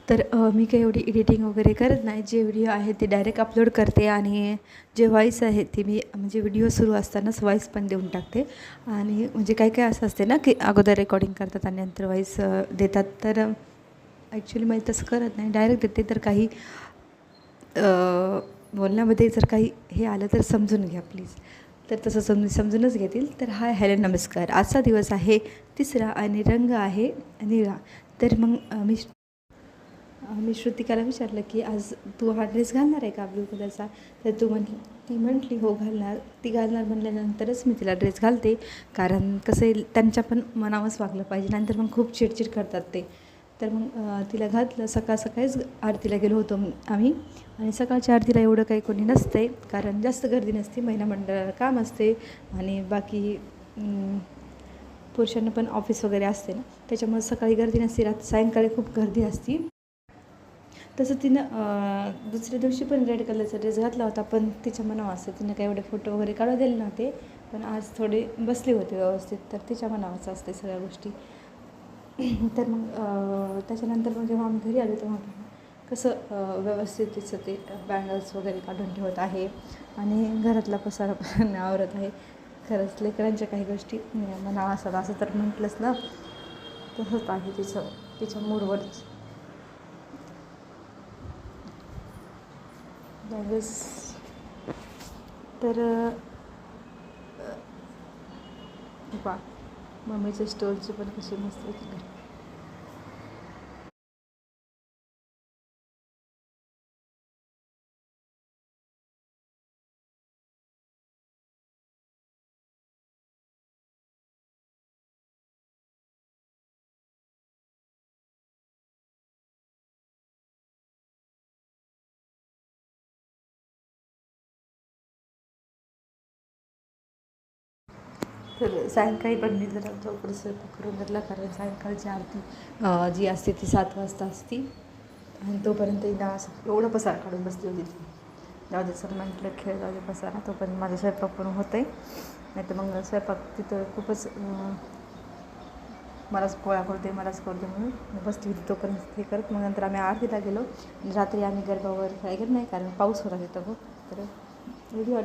तर मी काही एवढी एडिटिंग वगैरे करत नाही. जे व्हिडिओ आहे ते डायरेक्ट अपलोड करते आणि जे व्हॉईस आहे ते मी म्हणजे व्हिडिओ सुरू असतानाच व्हॉईस पण देऊन टाकते. आणि म्हणजे काही काही असं असते ना की अगोदर रेकॉर्डिंग करतात आणि नंतर व्हॉईस देतात. तर ॲक्च्युली मी तसं करत नाही, डायरेक्ट देते. तर काही बोलण्यामध्ये जर काही हे आलं तर समजून घ्या प्लीज. तर तसं समजूनच घेतील. तर हाय हॅलो नमस्कार. आजचा दिवस आहे 3 आणि रंग आहे निळा. तर मग मी श्रुतिकाला विचारलं की आज तू हा ड्रेस घालणार आहे का ब्लू कलरचा. तर ती म्हटली हो घालणार. ती घालणार म्हणल्यानंतरच मी तिला ड्रेस घालते. कारण कसं आहे त्यांच्या पण मनावंच वागलं पाहिजे, नंतर मग खूप चिडचिड करतात ते. तर मग तिला घातलं. सकाळीच आरतीला गेलो होतो आम्ही. आणि सकाळच्या आरतीला एवढं काही कोणी नसतं आहे, कारण जास्त गर्दी नसते. महिला मंडळाला काम असते आणि बाकी पुरुषांना पण ऑफिस वगैरे असते ना, त्याच्यामुळे सकाळी गर्दी नसते. सायंकाळी खूप गर्दी असते. तसं तिनं दुसऱ्या दिवशी पण रेड कलरचा ड्रेस घातला होता, पण तिच्या मनावर असतं. तिनं काही एवढे फोटो वगैरे काढू दिले नव्हते, पण आज थोडे बसले होते व्यवस्थित. तर तिच्या मनावरचं असते सगळ्या गोष्टी. तर मग त्याच्यानंतर मग जेव्हा आम्ही घरी आलो तेव्हा कसं व्यवस्थित तिचं ते बँगल्स वगैरे काढून ठेवत आहे आणि घरातला पसारा पण आवरत आहे. खरंच लेकरांच्या काही गोष्टी मनावर असतात असं तर म्हटलंच ना. तसंच आहे तिच्या मूडवरच. बँगल्स तर वा मम्मीच्या स्टोलची पण कशी मस्त होती. तर सायंकाळी पण मी जरा लवकर स्वयंपाक करून घेतला, कारण सायंकाळची आरती जी असते ती 7 वाजता असते. आणि तोपर्यंत एकदा असं एवढं पसारा काढून बसली होती ती. जाऊ दे सर म्हटलं खेळ जाऊ दे पसारा, तोपर्यंत माझा स्वयंपाक पण होतं आहे. नाही तर मग स्वयंपाक तिथं खूपच मलाच पोळ्या करते म्हणून बसली होती. तोपर्यंत हे करत मग नंतर आम्ही आरतीला गेलो. आणि रात्री आम्ही गरबावर काय करत नाही, कारण पाऊस होता तिथं खूप. तर व्हिडिओ